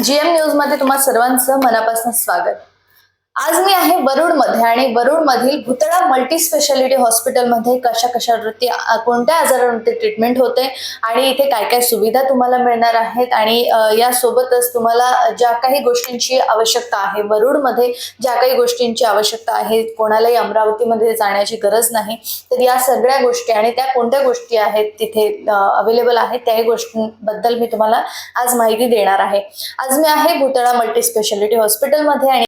GM news मध्ये तुम्हा सर्वांचं मनापासून स्वागत। आज मी आहे वरुड मध्ये आणि वरुड मधील भुतळा मल्टी स्पेशालिटी हॉस्पिटल मध्ये कशावरती कोणत्या आजारांवरती ट्रीटमेंट होते आणि इथे काय काय सुविधा तुम्हाला मिळणार आहेत आणि या सोबतच तुम्हाला ज्या काही गोष्टींची आवश्यकता आहे, वरुड मध्ये ज्या काही गोष्टींची आवश्यकता आहे, कोणालाही अमरावतीमध्ये जाण्याची गरज नाही, तर या सगळ्या गोष्टी आणि त्या कोणत्या गोष्टी आहेत तिथे अवेलेबल आहेत त्याही गोष्टींबद्दल मी तुम्हाला आज माहिती देणार आहे। आज मी आहे भुतळा मल्टी स्पेशालिटी हॉस्पिटल मध्ये आणि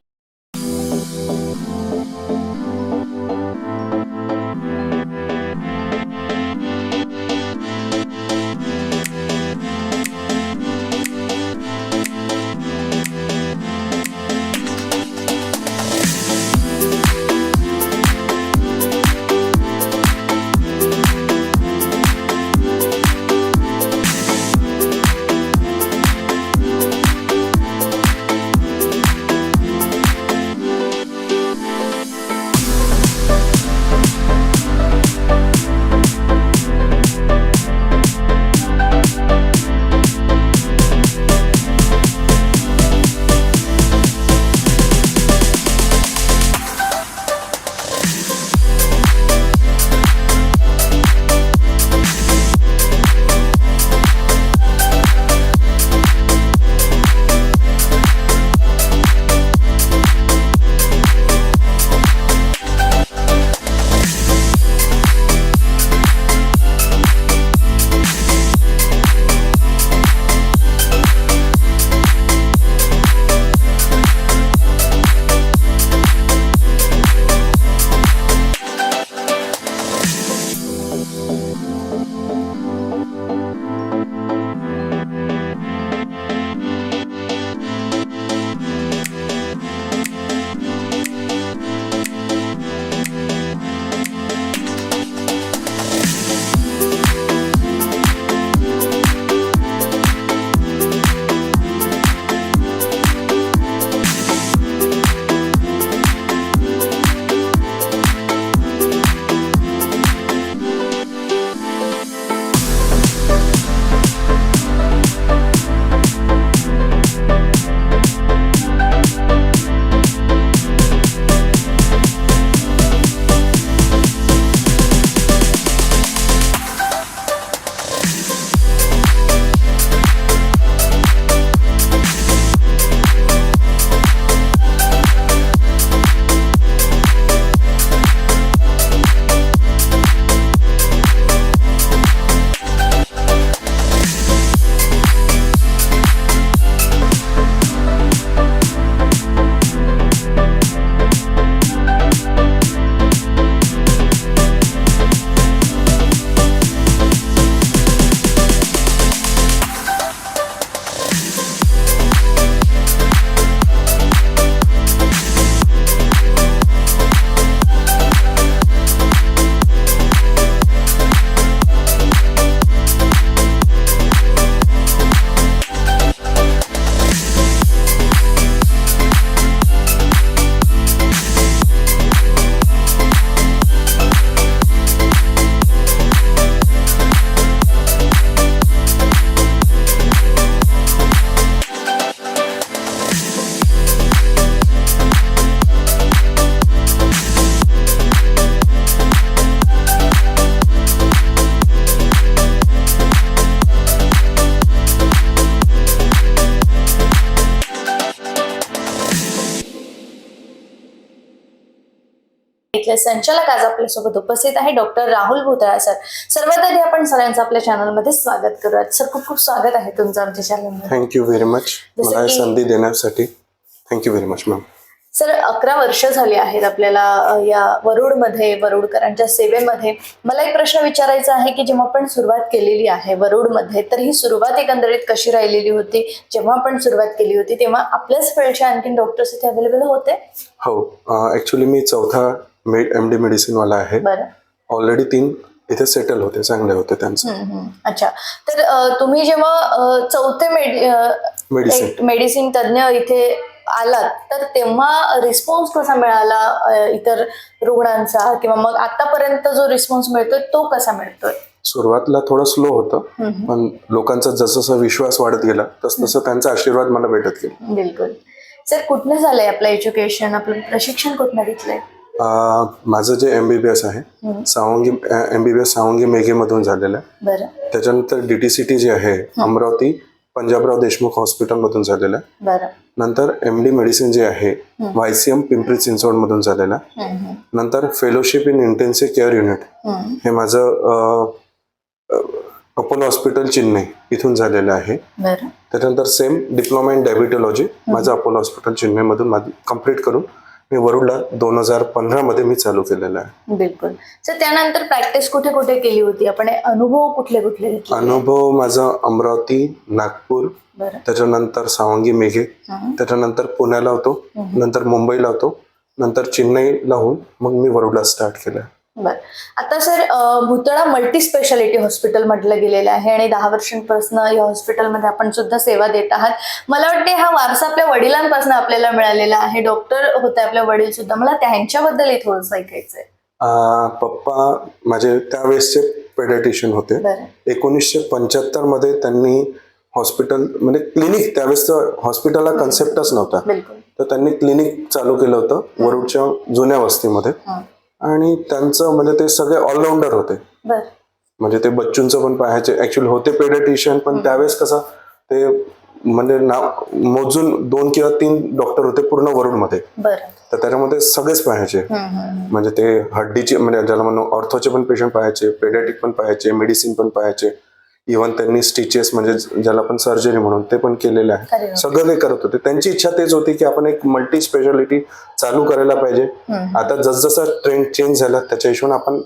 इथले संचालक आज आपल्यासोबत उपस्थित आहे डॉक्टर राहुल भुतळा सर। सर्वात आधी आपण सगळ्यांचं आपल्या चॅनल मध्ये स्वागत करूयात। सर खूप खूप स्वागत आहे तुमचं आमच्या चॅनल मध्ये। थँक्यू व्हेरी मच मला संधी देण्यासाठी। Thank you very much ma'am. Sir 11 वर्ष झाली आहेत आपल्याला या वरुड मध्ये वरुडकरांच्या सेवेमध्ये। मला एक प्रश्न विचारायचा आहे की जेव्हा आपण सुरुवात केलेली आहे वरुड मध्ये, तर ही सुरुवात एकंदरीत कशी राहिलेली होती? जेव्हा आपण सुरुवात केली होती तेव्हा आपल्याच फील्डचे आणखी डॉक्टर्स इथे अवेलेबल होते? हो, ऍक्च्युली मी चौथा MD मेडिसिन वाला आहे। ऑलरेडी 3 इथे सेटल होते, चांगले होते त्यांचं। अच्छा, तर तुम्ही जेव्हा चौथे मेडिसिन तज्ञ इथे आलात तर तेव्हा रिस्पॉन्स कसा मिळाला इतर रुग्णांचा, किंवा मग आतापर्यंत जो रिस्पॉन्स मिळतोय तो कसा मिळतोय? सुरुवातीला थोडं स्लो होतं, पण लोकांचा जसं विश्वास वाढत गेला तसं त्यांचा आशीर्वाद मला भेटत गेला. बिलकुल. सर कुठनं झालंय आपलं एज्युकेशन, आपलं प्रशिक्षण कुठनं घेतलंय? माझं जे MBBS आहे सावंगी MBBS सावंगी मेघेमधून झालेलं आहे. बरं. त्याच्यानंतर DTCT जे आहे अमरावती पंजाबराव देशमुख हॉस्पिटलमधून झालेलं आहे. बरं. नंतर MD मेडिसिन जे आहे YCM पिंपरी चिंचवडमधून झालेलं आहे. नंतर fellowship in intensive care unit हे माझं अपोलो हॉस्पिटल चेन्नई इथून झालेलं आहे. बरं. त्याच्यानंतर सेम डिप्लोमा इन डायबिटॉलॉजी माझं अपोलो हॉस्पिटल चेन्नईमधून कम्प्लीट करून मी वरुडला 2015 मध्ये मी चालू केलेलं आहे. बिलकुल. सर त्यानंतर प्रॅक्टिस कुठे कुठे केली होती आपण? अनुभव कुठले कुठले घेतले? अनुभव माझा अमरावती, नागपूर, बरं. त्याच्यानंतर सावंगी मेघे, त्याच्यानंतर पुण्याला होतो, नंतर मुंबईला होतो, नंतर चेन्नईला होऊन मग मी वरुडला स्टार्ट केलं. बरं. आता सर भुतळा मल्टी स्पेशालिटी हॉस्पिटल म्हटलं गेलेलं आहे आणि 10 वर्षांपासून या हॉस्पिटलमध्ये आपण सुद्धा सेवा देत आहात. मला वाटते हा वारसा आपल्या वडिलांपासून आपल्याला मिळालेला आहे. डॉक्टर होते आपले वडील सुद्धा. मला त्यांच्याबद्दल थोडंसं ऐकायचंय. पप्पा माझे त्यावेळेसचे पेडियाट्रिशियन होते. 1975 मध्ये त्यांनी हॉस्पिटल म्हणजे क्लिनिक, त्यावेळेस हॉस्पिटलला कन्सेप्टच नव्हता, तर त्यांनी क्लिनिक चालू केलं होतं वरुडच्या जुन्या वस्तीमध्ये. आणि त्यांचं म्हणजे ते सगळे ऑलराऊंडर होते. म्हणजे ते बच्चूंचं पण पाहायचे, ऍक्च्युअली होते पेडियाट्रिशियन, पण त्यावेळेस कसं ते म्हणजे नाव मोजून 2 किंवा 3 डॉक्टर होते पूर्ण वरुडमध्ये. तर त्याच्यामध्ये सगळेच पाहायचे. म्हणजे ते हड्डीचे म्हणजे ज्याला म्हणून ऑर्थोचे पण पेशंट पाहायचे, पेडियाट्रिक पण पाहायचे, मेडिसिन पण पाहायचे, इव्हन त्यांनी स्टिचेस म्हणजे ज्याला आपण सर्जरी म्हणून ते पण केलेलं आहे. सगळं ते करत होते. त्यांची इच्छा तेच होती की आपण एक मल्टी स्पेशालिटी चालू करायला पाहिजे. आता जसजसा ट्रेंड चेंज झाला त्याच्या हिशोबाने आपण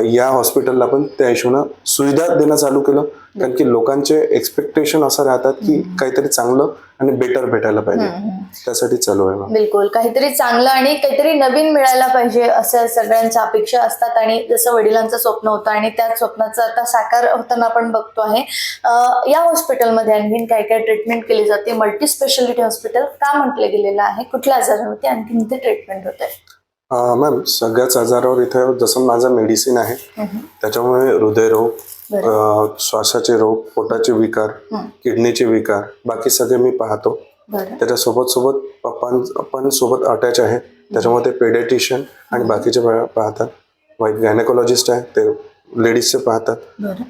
या हॉस्पिटलला पण त्या हिशोबाने सुविधा देणं चालू केलं, कारण की लोकांचे एक्सपेक्टेशन असं राहतात की काहीतरी चांगलं आणि बेटर भेटायला पाहिजे, त्यासाठी चालू आहे. बिलकुल. काहीतरी चांगलं आणि काहीतरी नवीन मिळायला पाहिजे असं सगळ्यांच्या अपेक्षा असतात आणि जसं वडिलांचं स्वप्न होतं आणि त्या स्वप्नाचं आता साकार होताना आपण बघतो आहे. या हॉस्पिटलमध्ये आणखीन काय काय ट्रीटमेंट केली जाते? मल्टी स्पेशालिटी हॉस्पिटल का म्हटलं गेलेलं आहे? कुठल्या आजारावरती आणखीन इथे ट्रीटमेंट होत आहे? मॅम सगळ्याच आजारावर इथे जसं माझं मेडिसिन आहे त्याच्यामुळे हृदयरोग, श्वासाचे रोग, पोटाचे विकार, किडनीचे विकार, बाकी सगळे मी पाहतो. त्याच्यासोबत पण सोबत अटॅच आहे, त्याच्यामध्ये पेडियाट्रिशियन आणि बाकीचे पाहतात. वाईफ गायनेकोलॉजिस्ट आहे, ते लेडीजचे पाहतात.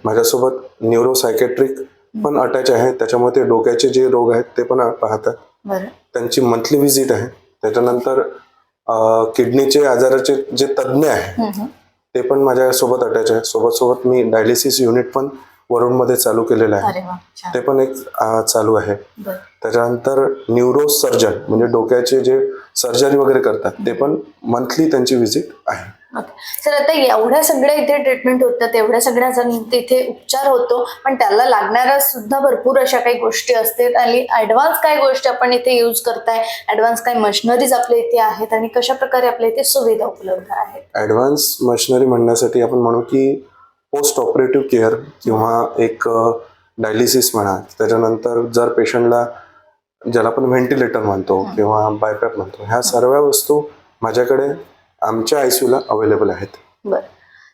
माझ्यासोबत न्यूरोसायकेट्रिक पण अटॅच आहे, त्याच्यामध्ये डोक्याचे जे रोग आहेत ते पण पाहतात. त्यांची मंथली व्हिजिट आहे. त्याच्यानंतर किडनीचे आजाराचे जे तज्ज्ञ आहे ते पण माझ्या सोबत अटॅच आहे. सोबत मी डायलिसिस युनिट पण वरुडमध्ये चालू केलेलं आहे, ते पण एक चालू आहे. त्याच्यानंतर न्यूरो सर्जन म्हणजे डोक्याचे जे सर्जरी वगैरे करतात ते पण मंथली त्यांची व्हिजिट आहे. सर आता एवढ्या सगळ्या इथे ट्रीटमेंट होतात, एवढ्या सगळ्या इथे उपचार होतो, पण त्याला लागणाऱ्या सुद्धा भरपूर अशा काही गोष्टी असतात आणि ऍडव्हान्स काय गोष्टी आपण इथे यूज करताय, ऍडव्हान्स काय मशिनरीज आपल्या इथे आहेत आणि कशा प्रकारे आपल्या इथे सुविधा उपलब्ध आहेत? ऍडव्हान्स मशिनरी म्हणण्यासाठी आपण म्हणू की पोस्ट ऑपरेटिव्ह केअर किंवा एक डायलिसिस म्हणा, त्याच्यानंतर जर पेशंटला ज्याला आपण व्हेंटिलेटर म्हणतो किंवा बायपॅप म्हणतो, ह्या सर्व वस्तू माझ्याकडे आमच्या ICU ला अवेलेबल आहेत. बरं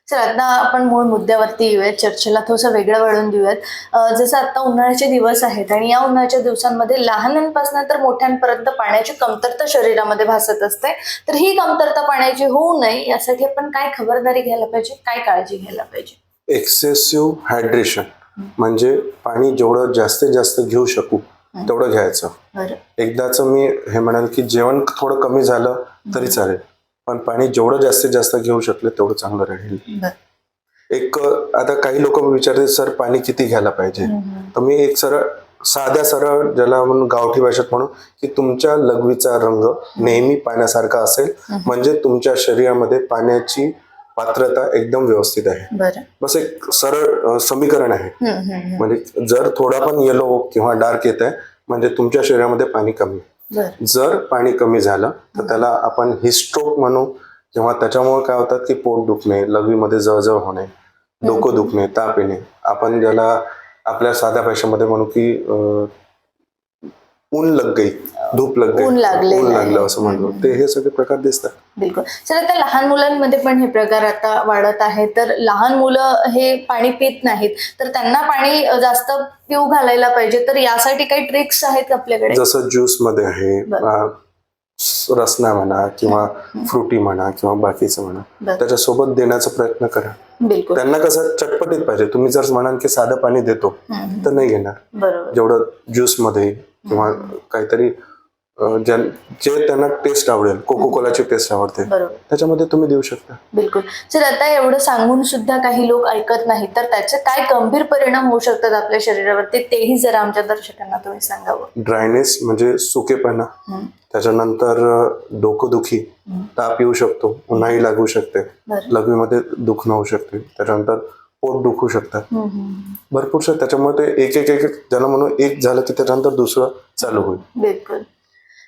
सर, आता आपण मूळ मुद्द्यावरती येऊयात, चर्चेला थोडंसं वेगळं वळून देऊयात. जसं आता उन्हाळ्याचे दिवस आहेत आणि या उन्हाळ्याच्या दिवसांमध्ये लहानांपासून तर मोठ्यांपर्यंत पाण्याची कमतरता शरीरामध्ये भासत असते. तर ही कमतरता पाण्याची होऊ नये यासाठी आपण काय खबरदारी घ्यायला पाहिजे, काय काळजी घ्यायला पाहिजे? एक्सेसिव्ह हायड्रेशन म्हणजे पाणी जेवढं जास्तीत जास्त घेऊ शकू तेवढं घ्यायचं. एकदाच मी हे म्हणाल की जेवण थोडं कमी झालं तरी चालेल, पण पाणी जेवढं जास्तीत जास्त घेऊ शकले तेवढं चांगलं राहील. एक आता काही लोक विचारते सर पाणी किती घ्यायला पाहिजे, तर मी एक सरळ ज्याला म्हणून गावठी भाषेत म्हणू की तुमच्या लघवीचा रंग नेहमी पाण्यासारखा असेल म्हणजे तुमच्या शरीरामध्ये पाण्याची पात्रता एकदम व्यवस्थित आहे. बस एक सरळ समीकरण आहे. म्हणजे जर थोडा पण येलो किंवा डार्क येत आहे म्हणजे तुमच्या शरीरामध्ये पाणी कमी. जर पाणी कमी झालं तर त्याला आपण हिस्ट्रोक म्हणू किंवा त्याच्यामुळे काय होतात की पोट दुखणे, लघवीमध्ये जळजळ होणे, डोकं दुखणे, ताप येणे, आपण ज्याला आपल्या साध्या भाषेमध्ये म्हणू की ऊन लग गई, धूप लग गई, ऊन लागलं असं म्हणतो ते, हे सगळे प्रकार दिसतात. बिलकुल सर. आता लहान मुलांमध्ये पण हे प्रकार आता वाढत आहे, तर लहान मुलं हे पाणी पित नाहीत, तर त्यांना पाणी जास्त पिऊ घालायला पाहिजे, तर यासाठी काही ट्रिक्स आहेत का आपल्याकडे? जसं ज्यूस मध्ये आहे, रसना म्हणा किंवा फ्रुटी म्हणा किंवा बाकीचं म्हणा, त्याच्यासोबत देण्याचा प्रयत्न करा. बिलकुल. त्यांना कसं चटपटीत पाहिजे. तुम्ही जर म्हणाल की साधं पाणी देतो तर नाही घेणार. बरोबर. जेवढं ज्यूस मध्ये किंवा काहीतरी जे त्यांना टेस्ट आवडेल, कोको कोलाची टेस्ट आवडते, त्याच्यामध्ये तुम्ही देऊ शकता. बिलकुल सर. आता एवढं सांगून सुद्धा काही लोक ऐकत नाही, तर त्याचे काय गंभीर परिणाम होऊ शकतात आपल्या शरीरावरती, तेही जरा आमच्या दर्शकांना तुम्ही सांगावं. ड्रायनेस म्हणजे सुकेपणा, त्याच्यानंतर डोकंदुखी, ताप येऊ शकतो, उन्हाळी लागू शकते, लघवीमध्ये दुखणं होऊ शकते, त्याच्यानंतर पोट दुखू शकतात, भरपूरशा. त्याच्यामुळे ते एक एक एक ज्याला म्हणून एक झालं की त्याच्यानंतर दुसरं चालू होईल. बिलकुल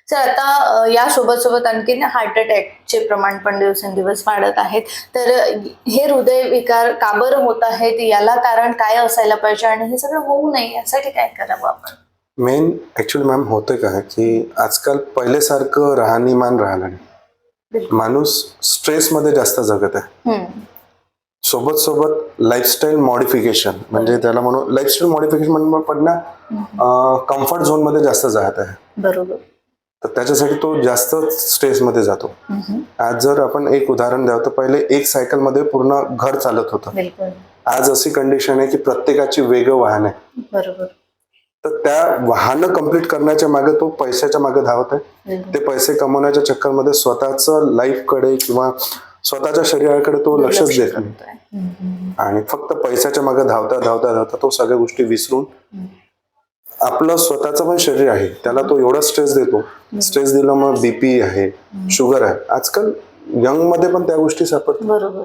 सर. आता यासोबत सोबत आणखी हार्ट अटॅकचे प्रमाण पण दिवसेंदिवस वाढत आहेत, तर हे हृदय विकार का बरं होत आहेत, याला कारण काय असायला पाहिजे आणि हे सगळं होऊ नये यासाठी काय करावं आपण? मेन ऍक्च्युअली मॅम होतंय काय की आजकाल पहिल्यासारखं राहणीमान राहिलं नाही. माणूस स्ट्रेसमध्ये जास्त जगत आहे. सोबत सोबत लाईफस्टाईल मॉडिफिकेशन, म्हणजे त्याला म्हणून लाईफस्टाईल मॉडिफिकेशन म्हणून पडणं कम्फर्ट झोन मध्ये जास्त जात आहे. बरोबर. तर त्याच्यासाठी तो जास्त स्ट्रेसमध्ये जातो. आज जर आपण एक उदाहरण द्यावं तर पहिले एक सायकल मध्ये पूर्ण घर चालत होतं. आज अशी कंडिशन आहे की प्रत्येकाची वेगळं वाहन आहे. बरोबर. तर त्या वाहन कंप्लीट करण्याच्या मागे तो पैशाच्या मागे धावत आहे. ते पैसे कमवण्याच्या चक्करमध्ये स्वतःच लाईफ कडे किंवा स्वतःच्या शरीराकडे तो लक्षच देत नाही आणि फक्त पैशाच्या मागे धावता धावता धावता तो सगळ्या गोष्टी विसरून आपलं स्वतःचं पण शरीर आहे त्याला तो एवढा स्ट्रेस देतो. स्ट्रेस दिला मग बीपी आहे, शुगर आहे. आजकाल यंग मध्ये पण त्या गोष्टी सापडतात. बरोबर.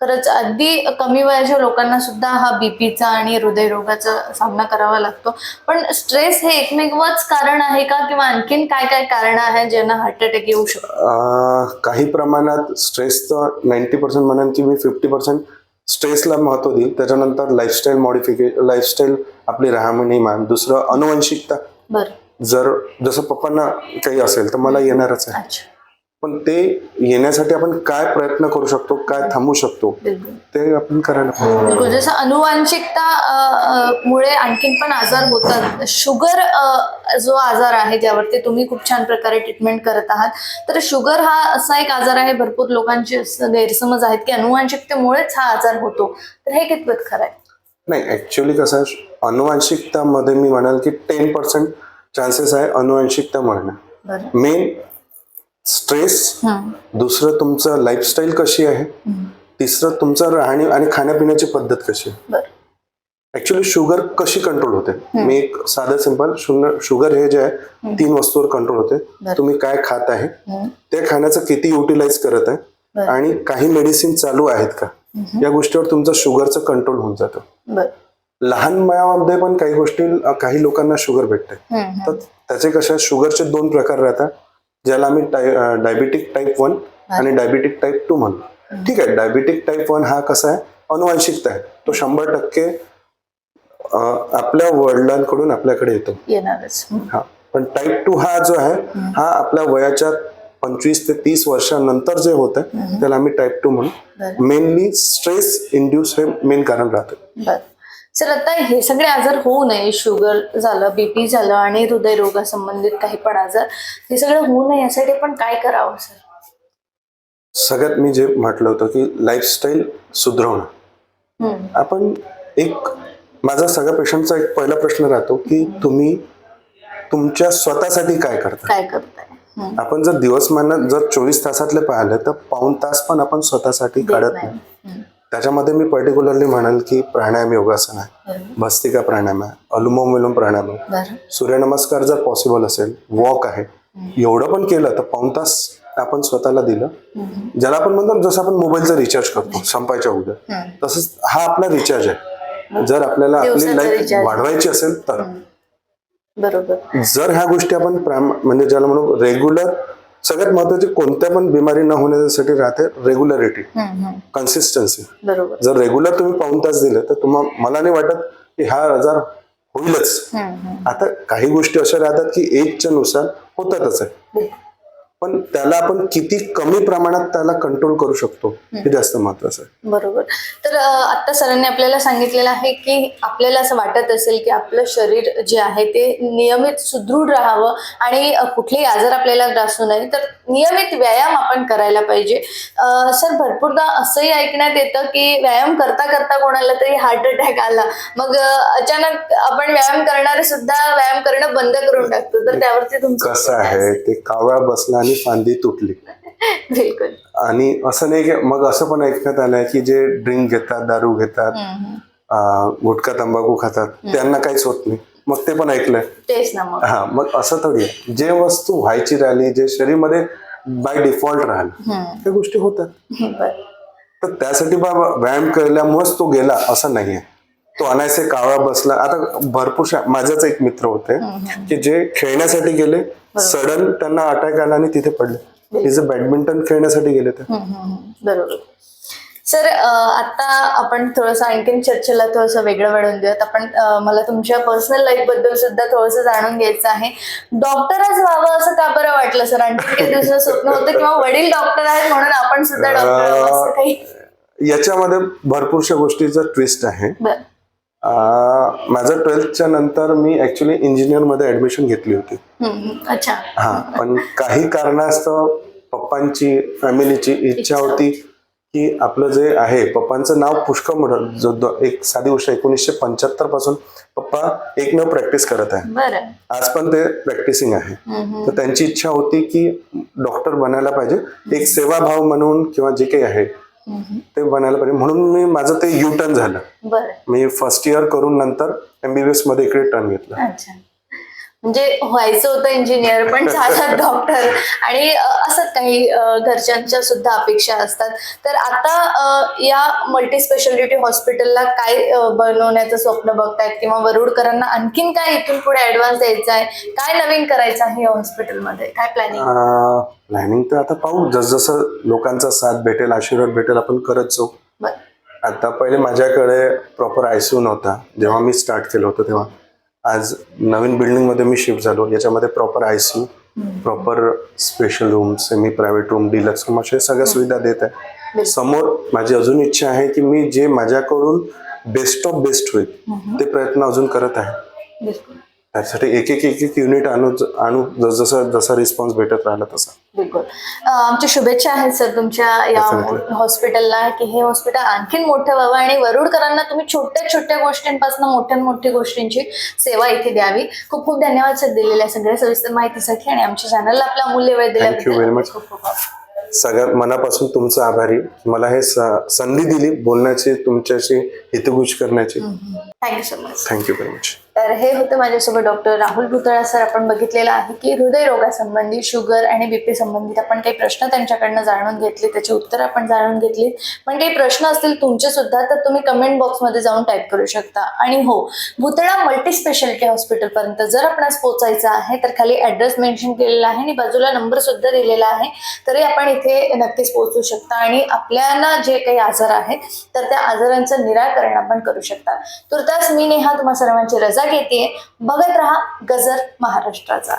खरंच अगदी कमी वयाच्या लोकांना सुद्धा हा बीपीचा आणि हृदयरोगाचा सामना करावा लागतो. पण स्ट्रेस हे एकमेवच कारण आहे का, किंवा आणखीन काय काय कारण आहेत ज्यांना हार्ट अटॅक येऊ शकतो? काही प्रमाणात स्ट्रेसचं 90% म्हणेन की मी 50% स्ट्रेसला महत्व देईल. त्याच्यानंतर लाईफस्टाईल मॉडिफिकेशन, लाईफस्टाईल आपली राहणीमान, दुसरं अनुवंशिकता. जर जसं पप्पांना काही असेल तर मला येणारच आहे. पण ते येण्यासाठी आपण काय प्रयत्न करू शकतो, काय थांबू शकतो ते आपण करायला पाहिजे. जसं अनुवांशिकता मुळे आणखीन पण आजार होतात. शुगर जो आजार आहे ज्यावरती तुम्ही खूप छान प्रकारे ट्रीटमेंट करत आहात, तर शुगर हा असा एक आजार आहे, भरपूर लोकांचे गैरसमज आहेत की अनुवांशिकतेमुळेच हा आजार होतो, तर हे कितपत खरं आहे? नाही, ऍक्च्युअली कसं आहे, अनुवांशिकतामध्ये मी म्हणाल की 10% चान्सेस आहे अनुवांशिकता म्हणणं. मेन स्ट्रेस, दुसरं तुमचं लाईफस्टाईल कशी आहे, तिसरं तुमचं राहणी आणि खाण्यापिण्याची पद्धत कशी आहे. ऍक्च्युअली शुगर कशी कंट्रोल होते, मी एक साधं सिंपल, शुगर हे जे आहे 3 वस्तूवर कंट्रोल होते. तुम्ही काय खात आहे, ते खाण्याचं किती युटिलाइज करत आहे आणि काही मेडिसिन चालू आहेत का, या गोष्टीवर तुमचं शुगरचं कंट्रोल होऊन जातं. लहान वयामध्ये पण काही गोष्टी, काही लोकांना शुगर भेटते, तर त्याचे कशा शुगरचे 2 प्रकार राहतात, ज्याला आम्ही डायबिटिक टाईप 1 आणि डायबिटिक टाईप 2 म्हणतो. ठीक आहे, डायबिटिक टाईप 1 हा कसा आहे, अनुवांशिकता आहे, तो 100% आपल्या वडिलांकडून आपल्याकडे येतो. हा, पण टाईप 2 हा जो आहे हा आपल्या वयाच्या 25 ते 30 वर्षांनंतर जे होत आहे त्याला आम्ही टाईप 2 म्हणू. मेनली स्ट्रेस इंड्यूस हे मेन कारण राहतं. सर, आता हे सगळे आजार होऊ नये, शुगर झालं, बीपी झालं आणि हृदयरोगासंबंधित काही पण आजार, हे सगळं होऊ नये यासाठी पण काय करावं सर? सगळ्यात मी जे म्हटलं होतं की लाईफस्टाईल सुधारवणं. आपण एक, माझा सगळ्या पेशंटचा एक पहिला प्रश्न राहतो की तुम्ही तुमच्या स्वतःसाठी काय करताय. आपण जर दिवसमानात जर 24 तासातले पाहिलं तर पाऊण तास पण आपण स्वतःसाठी काढत नाही. त्याच्यामध्ये मी पर्टिक्युलरली म्हणाल की प्राणायाम, योगासन आहे, भस्त्रिका प्राणायाम आहे, अनुलोम विलोम प्राणायाम आहे, सूर्यनमस्कार जर पॉसिबल असेल, वॉक आहे, एवढं पण केलं तर पाऊण तास आपण स्वतःला दिलं. ज्याला आपण म्हणतो जसं आपण मोबाईलचा रिचार्ज करतो संपायच्या उद्या, तसंच हा आपला रिचार्ज आहे. जर आपल्याला आपली लाईफ वाढवायची असेल तर बरोबर, जर ह्या गोष्टी आपण म्हणजे ज्याला म्हणू रेग्युलर, सगळ्यात महत्वाची कोणत्या पण बिमारी न होण्यासाठी राहते रेग्युलरिटी, कन्सिस्टन्सी. जर रेग्युलर तुम्ही पाऊण तास दिले तर मला नाही वाटत की हा आजार होईलच. आता काही गोष्टी अशा राहतात की एजच्या नुसार होतातच आहे, पण त्याला आपण किती कमी प्रमाणात त्याला कंट्रोल करू शकतो हे जास्त महत्वाचं आहे. बरोबर. तर आता सरांनी आपल्याला सांगितलेलं आहे की आपल्याला असं वाटत असेल की आपलं शरीर जे आहे ते नियमित सुदृढ राहावं आणि कुठलेही आजार आपल्याला ग्रासू नये, तर नियमित व्यायाम आपण करायला पाहिजे. सर, भरपूरदा असंही ऐकण्यात येतं की व्यायाम करता करता कोणाला तरी हार्ट अटॅक आला, मग अचानक आपण व्यायाम करणारे सुद्धा व्यायाम करणं बंद करून टाकतो, तर त्यावरती तुमचं कसं आहे, ते कावळा बसला आणि फांदी तुटली. बिलकुल. आणि असं नाही की मग असं पण ऐकण्यात आलंय की जे ड्रिंक घेतात, दारू घेतात, गुटखा तंबाखू खातात, त्यांना काहीच होत नाही, मग ते पण ऐकलंय. तेच ना. मग हा, मग असं थोडी आहे. जे वस्तू व्हायची राहिली, जे शरीरमध्ये बाय डिफॉल्ट राहिलं, त्या गोष्टी होतात. तर त्यासाठी बाबा व्यायाम केल्यामुळेच तो गेला असं नाहीये. तो अनायसे कावळा बसला. आता भरपूर माझाच एक मित्र होते की जे खेळण्यासाठी गेले, सडन त्यांना अटॅक आला आणि तिथे पडले. तिचे बॅडमिंटन खेळण्यासाठी गेले ते. बरोबर. सर, आता आपण थोडंसं आणखीन चर्चेला थोडंसं वेगळं वळून देऊयात. आपण मला तुमच्या पर्सनल लाईफ बद्दल सुद्धा थोडंसं जाणून घ्यायचं आहे. डॉक्टरच व्हावं असं का बरं वाटलं सर? आणखी काही दुसरं स्वप्न होतं किंवा वडील डॉक्टर आहेत म्हणून आपण सुद्धा डॉक्टर व्हावं असं काही? याच्यामध्ये भरपूरशा गोष्टीचा ट्विस्ट आहे. माझं 12th नंतर मी ऍक्च्युली इंजिनियर मध्ये ऍडमिशन घेतली होती. अच्छा. हा, पण काही कारणास्तव पप्पांची, फॅमिलीची इच्छा होती की आपलं जे आहे, पप्पांचं नाव पुष्कळ मोठं, जो एक साधी गोष्ट 1975 पासून पप्पा एकमेव प्रॅक्टिस करत आहे. आज पण ते प्रॅक्टिसिंग आहे. तर त्यांची इच्छा होती की डॉक्टर बनायला पाहिजे, एक सेवाभाव म्हणून किंवा जे काही आहे ते बनायला पाहिजे, म्हणून मी माझं ते यू टर्न झालं. मी फर्स्ट इयर करून नंतर MBBS मध्ये इकडे टर्न घेतला. म्हणजे व्हायचं होतं इंजिनियर पण झाला डॉक्टर, आणि असंच काही घरच्यांच्या सुद्धा अपेक्षा असतात. तर आता या मल्टी स्पेशालिटी हॉस्पिटलला काय बनवण्याचं स्वप्न बघतायत, किंवा वरुडकरांना आणखीन काय इथून पुढे ऍडव्हान्स द्यायचं आहे, काय नवीन करायचं आहे या हॉस्पिटलमध्ये, काय प्लॅनिंग तर आता पाहू, जसजसं लोकांचा साथ भेटेल, आशीर्वाद भेटेल, आपण करत जाऊ. आता पहिले माझ्याकडे प्रॉपर ICU नव्हता जेव्हा मी स्टार्ट केलं होतं तेव्हा. आज नवीन बिल्डिंग मध्ये मी शिफ्ट झालो, याच्यामध्ये proper ICU, proper special room, semi private room, deluxe room, अशा सगळ्या सुविधा देत आहे. समोर माझी अजून इच्छा आहे की मी जे माझ्याकडून बेस्ट ऑफ बेस्ट होईल ते प्रयत्न अजून करत आहे. त्यासाठी एक एक युनिट आणू जसा रिस्पॉन्स भेटत राहिला तसा. बिलकुल. आमच्या शुभेच्छा आहेत सर तुमच्या या हॉस्पिटलला, की हे हॉस्पिटल आणखीन मोठं व्हावं आणि वरुडकरांना तुम्ही छोट्या छोट्या गोष्टींपासून मोठ्या गोष्टींची सेवा इथे द्यावी. खूप खूप धन्यवाद सर दिलेल्या सगळ्या सविस्तर माहितीसाठी, आणि आमच्या चॅनलला आपला अमूल्य वेळ दिल्याबद्दल थँक्यू व्हेरी मच. सगळ्यात मनापासून तुमचं आभारी. मला हे संधी दिली बोलण्याची, तुमच्याशी हितगुज करण्याची. Thank you so much. Thank you very much. तर हे होते माझ्यासोबत डॉक्टर राहुल भुतळा सर. आपण बघितलेलं आहे की हृदयरोगासंबंधी, शुगर आणि BP संबंधित आपण काही प्रश्न त्यांच्याकडनं जाणून घेतले, त्याची उत्तरं आपण जाणून घेतली. पण काही प्रश्न असतील तुमचे सुद्धा तर तुम्ही कमेंट बॉक्समध्ये जाऊन टाईप करू शकता. आणि हो, भुतळा मल्टी स्पेशालिटी हॉस्पिटलपर्यंत जर आपणास पोहोचायचं आहे तर खाली ॲड्रेस मेन्शन केलेला आहे आणि बाजूला नंबर सुद्धा दिलेला आहे, तरी आपण इथे नक्कीच पोहोचू शकता आणि आपल्याला जे काही आजार आहेत तर त्या आजारांचं निराकरण आपण करू शकता. तुर्तास मी नेहा तुम्हा सर्वांची रजा घेते. बघत रहा गजर महाराष्ट्राचा.